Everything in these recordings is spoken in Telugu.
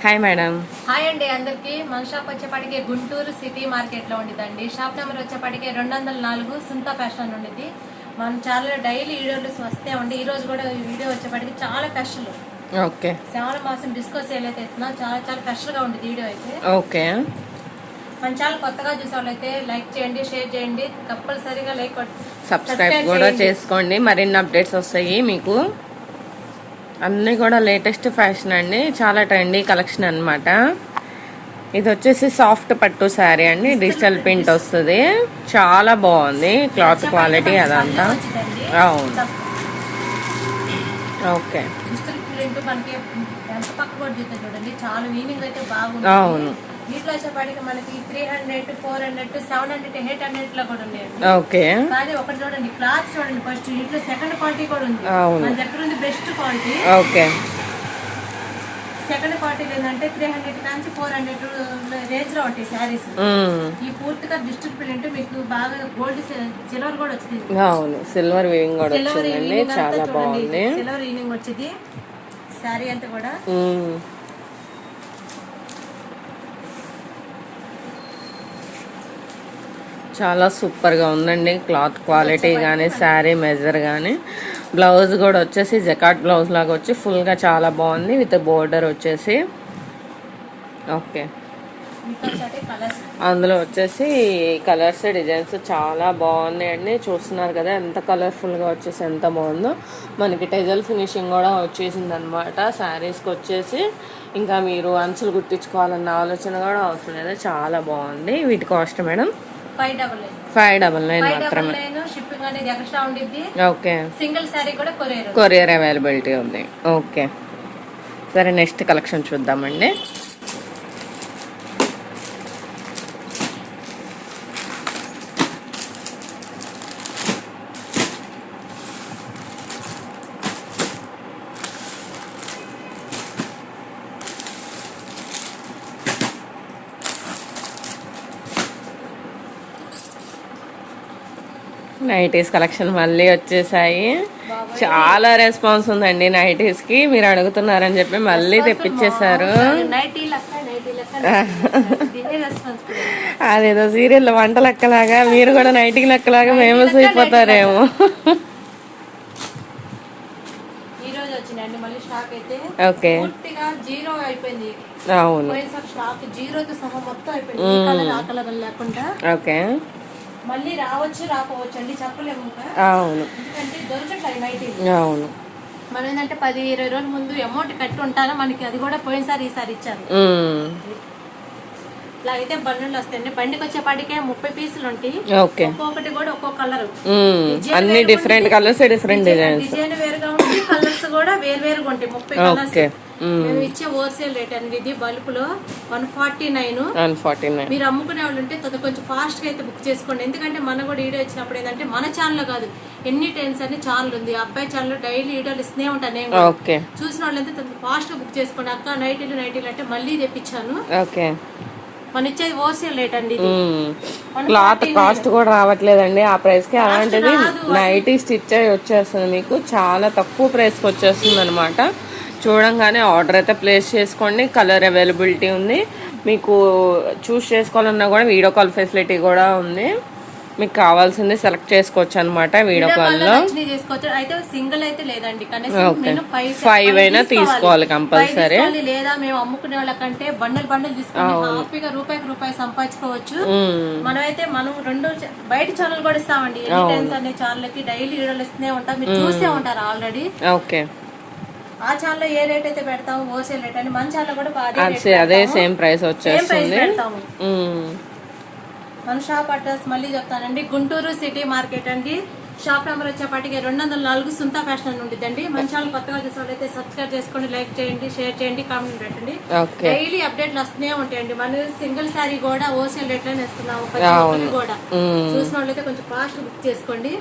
Hi madam. హాయ్ అండి అందరికి. మన షాప్ వచ్చేపాటికి గుంటూరు సిటీ మార్కెట్ లో ఉండిద్దండి. షాప్ నెంబర్ వచ్చేపాటికి 204 సుంతా ఫ్యాషన్ ఉండిద్ది. మన ఛానల్ డైలీ వీడియోలు వస్తే ఉండి ఈ రోజు కూడా ఈ వీడియో వచ్చేపాటికి చాలా స్పెషల్. ఓకే. శ్రావణ మాసం డిస్కో సేల్ అయితే చాలా చాలా స్పెషల్ గా ఉంది వీడియో అయితే. ఓకే. మన ఛానల్ కొత్తగా చూసే వాళ్ళైతే లైక్ చేయండి, షేర్ చేయండి, కంపల్సరీగా సబ్స్క్రైబ్ కూడా చేసుకోండి. మరిన్ని అప్డేట్స్ వస్తాయి మీకు. అన్నీ కూడా లేటెస్ట్ ఫ్యాషన్ అండి, చాలా ట్రెండీ కలెక్షన్ అనమాట. ఇది వచ్చేసి సాఫ్ట్ పట్టు శారీ అండి, డిజిటల్ ప్రింట్ వస్తుంది. చాలా బాగుంది క్లాత్ క్వాలిటీ అదంతా. అవును. ఓకే. చూడండి చాలా మీనింగ్ అయితే బాగుంది. అవును. వీటిలో వచ్చేపాటికి మనకి 300, 400, 700, 800 లో కూడా ఉన్నాయండి. ఓకే. కానీ ఒకటి చూడండి, క్లాత్ చూడండి ఫస్ట్. ఇంట్లో సెకండ్ క్వాలిటీ కూడా ఉంది. మన దగ్గర ఉంది best quality. Okay. Second quality ఏంటంటే 300 నుంచి 400 రేంజ్ లో ఉంటాయి శారీస్. ఈ పూర్తిగా డిజిటల్ ప్రింట్ మీకు బాగా గోల్డ్ సిల్వర్ కూడా వచ్చింది. అవును, సిల్వర్ వీవింగ్ కూడా వచ్చిందండి, చాలా బాగుంది. సిల్వర్ వీవింగ్ వచ్చింది శారీ అంతా కూడా. చాలా సూపర్గా ఉందండి క్లాత్ క్వాలిటీ కానీ, శారీ మెజర్ కానీ. బ్లౌజ్ కూడా వచ్చేసి జకాట్ బ్లౌజ్ లాగా వచ్చి ఫుల్గా చాలా బాగుంది, విత్ బోర్డర్ వచ్చేసి. ఓకే. అందులో వచ్చేసి కలర్స్ డిజైన్స్ చాలా బాగున్నాయండి. చూస్తున్నారు కదా ఎంత కలర్ఫుల్గా వచ్చేసి ఎంత బాగుందో. మనకి టెజల్ ఫినిషింగ్ కూడా వచ్చేసింది అనమాట శారీస్కి వచ్చేసి. ఇంకా మీరు అంచులు కుట్టించుకోవాలన్న ఆలోచన కూడా అవసరం లేదు, చాలా బాగుంది. వీటి కాస్ట్ మేడం 599 మాత్రమే. షిప్పింగ్ అనేది ఎక్స్ట్రా ఉండిద్ది. ఓకే. సింగిల్ సారీ కూడా కొరియర్ అవైలబిలిటీ ఉంది. ఓకే. సరే, నెక్స్ట్ కలెక్షన్ చూద్దామండి. నైటీస్ కలెక్షన్ మళ్ళీ వచ్చేసాయి. చాలా రెస్పాన్స్ ఉందండి నైటీస్ కి. మీరు అడుగుతున్నారని చెప్పి మళ్ళీ తెప్పించేశారు. అదేదో సీరియల్ వంట లెక్కలాగా మీరు కూడా నైటీ లెక్కలాగా ఫేమస్ అయిపోతారేమో. ఓకే. అవును. ఓకే. మళ్ళీ రావచ్చు రాకపోవచ్చు అండి, చెప్పలేము. అవును. ఎందుకంటే దొరకట్లేదు నైట్. అవును. మనం ఏంటంటే 10-20 రోజుల ముందు అమౌంట్ కట్టి ఉంటారా, మనకి అది కూడా పోయినసారి ఈసారి ఇచ్చారు. ఇలా అయితే బండ్లు వస్తాయండి. బండికి వచ్చేపాటికే 30 పీసులు ఉంటాయి. ఒక్కొక్కటి కూడా ఒక్కొక్క కలర్, అన్ని different colours, different designs. Design వేరుగా ఉంటాయి, కలర్స్ కూడా వేరు వేరుగా ఉంటాయి. 30 కలర్స్. మేము ఇచ్చే హోల్సేల్ రేట్ అండి ఇది. బల్బ్ లో 149. మీరు అమ్ముకునే వాళ్ళు ఉంటే కొంచెం ఫాస్ట్ గా అయితే బుక్ చేసుకోండి. ఎందుకంటే మన కూడా వీడియో ఇచ్చినప్పుడు ఏంటంటే మన ఛానల్ కాదు, ఎన్ని టైమ్స్ అని ఛానల్ ఉంది. అబ్బాయి ఛానల్ డైలీ వీడియోలు ఇస్తూనే ఉంటాను నేను. చూసిన వాళ్ళు అయితే ఫాస్ట్ గా బుక్ చేసుకోండి. అక్క నైటీలు అంటే మళ్ళీ తెప్పించాను. మన ఇచ్చేది హోల్సేల్ రేట్ అండి. క్లాత్ కాస్ట్ కూడా రావట్లేదండి ఆ ప్రైస్ కి. అలాంటిది నైటీ స్టిచ్ అయి వచ్చేస్తుంది మీకు, చాలా తక్కువ ప్రైస్ కి వచ్చేస్తుంది అనమాట. చూడంగానే ఆర్డర్ అయితే ప్లేస్ చేసుకోండి. కలర్ అవైలబిలిటీ ఉంది. మీకు చూస్ చేసుకోవాలన్నా కూడా వీడియో కాల్ ఫెసిలిటీ కూడా ఉంది. మీకు కావాల్సింది సెలెక్ట్ చేసుకోవచ్చు అనమాట వీడియో కాల్ లో. అయితే సింగిల్ అయితే లేదండి, 5 అయినా తీసుకోవాలి కంపల్సరీ. లేదా మేము అమ్ముకునే వాళ్ళకంటే బండల్ తీసుకొని హ్యాపీగా రూపాయి సంపాదించుకోవచ్చు. మనమైతే మనం 2 బయట ఛానల్ కూడా ఇస్తామండి. అనే ఛానల్ కి డైలీ వీడియోలు ఇస్తూనే ఉంటాం, మీరు చూసే ఉంటారు ఆల్రెడీ. ఓకే. ఆ ఛానల్ ఏ రేట్ అయితే పెడతాము హోల్సేల్ రేట్ అని, మన ఛానల్ కూడా అదే సేమ్ ప్రైస్ వచ్చేస్తుంది. మన షాప్ అడ్రస్ మళ్ళీ చెప్తానండి, గుంటూరు సిటీ మార్కెట్ అండి. షాప్ నెంబర్ వచ్చేపాటికి 204 సుంతా ఫ్యాషన్ అని ఉండిద్దండి. మన ఛానల్ కొత్తగా చూసేవాళ్ళైతే సబ్స్క్రైబ్ చేసుకోండి, లైక్ చేయండి, షేర్ చేయండి, కామెంట్ పెట్టండి. డైలీ అప్డేట్లు వస్తూనే ఉంటాయండి. మన సింగిల్ సారీ కూడా హోల్సేల్ రేట్ లోనే ఇస్తున్నాము. కూడా చూసిన వాళ్ళైతే కొంచెం ఫాస్ట్ బుక్ చేసుకోండి.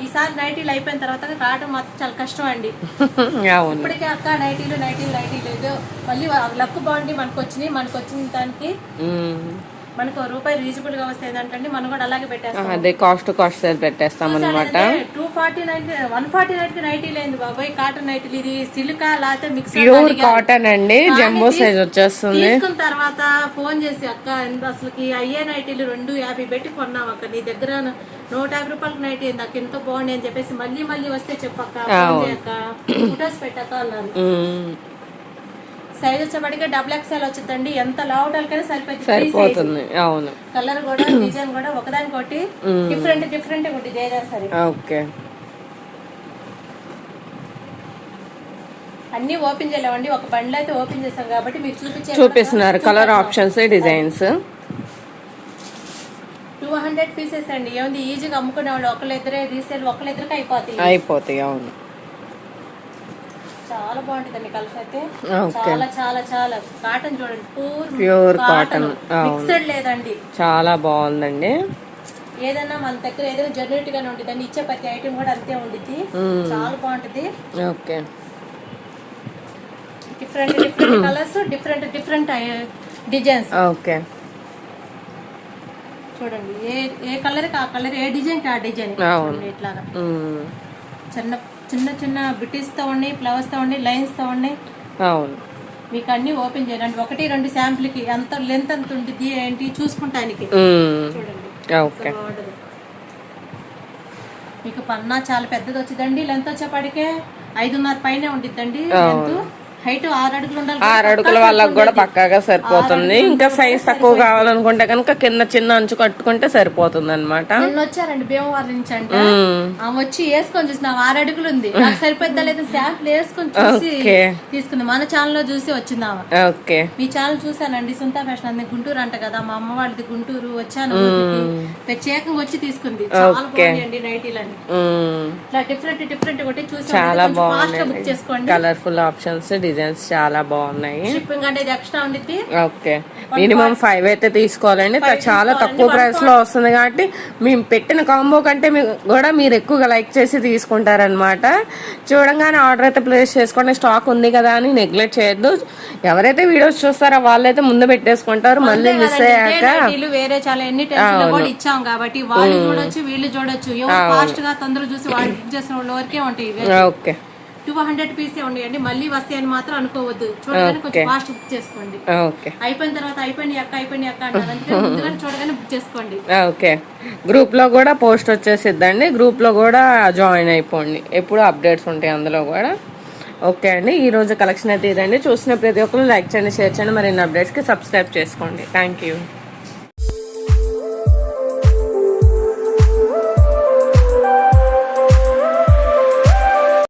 ఈసారి నైటీలు అయిపోయిన తర్వాత రావడం మాత్రం చాలా కష్టం అండి. ఇప్పటికే అక్క నైటీలు ఏదో మళ్ళీ లక్ బాగుండి మనకు వచ్చిన దానికి మనకు రూపాయి రీజనబుల్ గా వస్తే ఏంటంటే మనం కూడా అలాగే పెట్టేస్తాం. అదే కాస్ట్ సైజ్ పెట్టేస్తాం అనమాట. 149 కి నైటీ లేదు బాబాయ్, కాటన్ నైటీలు. ఇది సిల్కా లేకపోతే మిక్స్ ప్యూర్ కాటన్ అండి, జంబో సైజ్ వచ్చేస్తుంది. తీసుకున్న తర్వాత ఫోన్ చేసి అక్క అసలుకి అయ్యే నైటీలు 250 పెట్టి కొన్నాం అక్క, నీ దగ్గర 150 రూపాయలకి నైటీ నాకు ఎంతో బాగుంది అని చెప్పేసి మళ్ళీ వస్తే చెప్పక్క, ఫోన్ చేయక్క, ఫొటోస్ పెట్టాక అన్నారు. సైజ్ వచ్చేప్పటికే XXL వచ్చిందండి. ఎంత లావుటాలకైనా సరిపోతుంది. అవును, కలర్ కూడా డిజైన్ కూడా ఒకదానికొకటి డిఫరెంట్ ఒకటి ఏదైనా సరే. ఓకే, అన్ని ఓపెన్ చేయలేమండి, ఒక బండ్లు అయితే ఓపెన్ చేస్తాం కాబట్టి మీకు చూపిస్తున్నారు కలర్ ఆప్షన్స్, డిజైన్స్. 200 పీసెస్ అండి. ఏముంది ఈజీగా అమ్ముకునే వాళ్ళు ఒకళ్ళిద్దరే రీసేల్ ఒకళ్ళిద్దరికి అయిపోతాయి. అవును, చాలా బాగుంటుందండి కలర్ అయితే. చాలా చాలా చాలా కాటన్ చూడండి, ప్యూర్ కాటన్, మిక్స్డ్ లేదండి. చాలా బాగుందండి. ఏదైనా మన దగ్గర ఏదైనా జెన్యూన్ గానే ఉంటుంది, ఇచ్చే ప్రతి ఐటమ్ కూడా అంతే ఉండిద్ది. చాలా బాగుంటది. Okay, different colours, different designs. Okay, చూడండి ఏ కలర్ కి ఆ కలర్, ఏ డిజైన్ కి ఆ డిజైన్. ఇట్లాగా చిన్న బిటీస్ తో ఉన్నాయి, ఫ్లవర్స్ తో ఉన్నాయి, లైన్స్ తో ఉన్నాయి. అవును, మీకు అన్ని ఓపెన్ చేయండి. 1-2 శాంపుల్ కి ఎంత లెంత్ ఎంత ఉంటుంది ఏంటి చూసుకుంటానికి. చూడండి, ఓకే. మీకు పన్నా చాలా పెద్దది వచ్చిందండి. లెంత్ వచ్చేప్పటికే 5.5 పైనే ఉండిద్దండి. లెంత్ హైట్ 6 అడుగులు ఉండాలి. 6 అడుగుల వాళ్ళకి కూడా పక్కాగా సరిపోతుంది. ఇంకా సైజ్ తక్కువ కావాలనుకుంటే కనుక కింద చిన్న అంచు కట్టుకుంటే సరిపోతుంది అనమాట. నిన్న వచ్చారండి భీమవరం నుంచి అంటే, ఆమె వచ్చి వేసుకొని చూసిన 6 అడుగులు ఉంది, నాకు సరిపోద్దా లేదా శాంపుల్ వేసుకొని చూసి తీసుకుంది. మన ఛానల్ లో చూసి వచ్చింది ఆమె. ఓకే, మీ ఛానల్ చూసానండి, సుంతా ఫ్యాషన్ అంది గుంటూరు అంట కదా, మా అమ్మ వాళ్ళది గుంటూరు. వచ్చాను ప్రత్యేకంగా వచ్చి తీసుకుంది. చాలా బాగుంది నైటీలని. ఇట్లా డిఫరెంట్ ఒకటి చూసి చాలా బాగుంది. బుక్ చేసుకోండి. కలర్ఫుల్ ఆప్షన్స్, డిజైన్స్ చాలా బాగున్నాయి. షిప్పింగ్ అనేది ఎక్స్ట్రా ఉండిద్ది. ఓకే, మినిమం 5 అయితే తీసుకోవాలండి. చాలా తక్కువ ప్రైస్ లో వస్తుంది కాబట్టి మేము పెట్టిన కాంబో కంటే కూడా మీరు ఎక్కువగా లైక్ చేసి తీసుకుంటారనమాట. చూడంగానే ఆర్డర్ అయితే ప్లేస్ చేసుకోండి. స్టాక్ ఉంది కదా అని నెగ్లెక్ట్ చేయొద్దు. ఎవరైతే వీడియోస్ చూస్తారో వాళ్ళైతే ముందు పెట్టేసుకుంటారు, మళ్ళీ మిస్ అయ్యాక వేరే చాలా ఎన్ని టెన్షన్ కూడా ఇచ్చాం కాబట్టి వాళ్ళు చూడొచ్చు, వీళ్ళు చూడొచ్చు. ఎవరు ఫాస్ట్ గా తొందరగా చూసి వాళ్ళు బుక్ చేసిన వాళ్ళ వరకే ఉంటాయి. ఓకే, 200 పీసే ఉన్నాయండి. మళ్ళీ వస్తాయని మాత్రం అనుకోవద్దు. చూడగానే కొంచెం ఫాస్ట్ బుక్ చేసుకోండి. అయిపోయిన తర్వాత అయిపోయింది అక్క అంటారు, అందుకే ముందుగానే చూడగానే బుక్ చేసుకోండి. ఓకే, గ్రూప్ లో కూడా పోస్ట్ వచ్చేసిద్దండి. గ్రూప్ లో కూడా జాయిన్ అయిపోండి, ఎప్పుడు అప్డేట్స్ ఉంటాయి అందులో కూడా. ఓకే అండి, ఈ రోజు కలెక్షన్ అయితే ఇదండి. చూసిన ప్రతి ఒక్కరు లైక్ చేయండి, షేర్ చేయండి. మరిన్ని అప్డేట్స్ కి సబ్స్క్రైబ్ చేసుకోండి. Thank you.